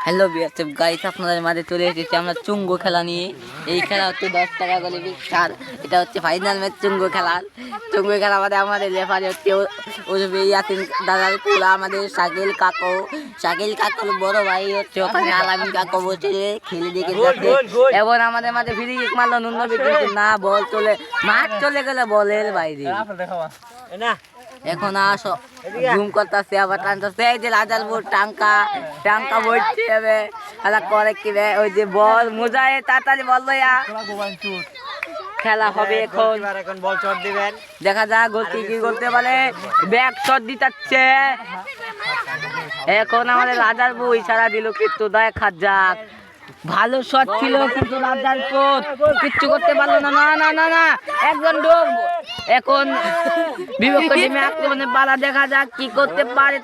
Hello BSF guys, আপনাদের মাঝে চলে এসেছি আমরা চুঙ্গো খেলা নিয়ে। এই খেলা হচ্ছে 10 টাকা করে আর এটা হচ্ছে ফাইনাল ম্যাচ চুঙ্গো খেলার। চুঙ্গো খেলা আমাদের রেফারি হচ্ছে ইয়াসিন দাদার পোলা, আমাদের শাকিল কাকুর বড় ভাই হচ্ছে ওখানে আলামিন কাকু বসে খেলে দেখে যাচ্ছে। এবং আমাদের মাঝে ফ্রি কিক মারলো নুনবি, কিন্তু না, বল চলে মাঠ চলে গেলে বলের বাইরে। এখন আসো জুম করতেছে, আবার টানতেছে, এই যে রাজালপুর টাঙ্কা বইতে হবে খেলা করে কি রে, ওই যে বল মুজায় তাড়াতাড়ি বল লইয়া খেলা হবে। এখন বল শট দিবেন, দেখা যাক গতি কি করতে পারে। ব্যাক শট দিতেছে এখন আমাদের রাজালপুর, ইশারা দিল কিন্তু দেখা যাক। ভালো শট ছিল কিন্তু রাজালপুর কিচ্ছু করতে পারলো না। না না না না একজন ডুব। এখন বিপক্ষ টিমে আক্রমণে পালা, দেখা যাক কি করতে পারে।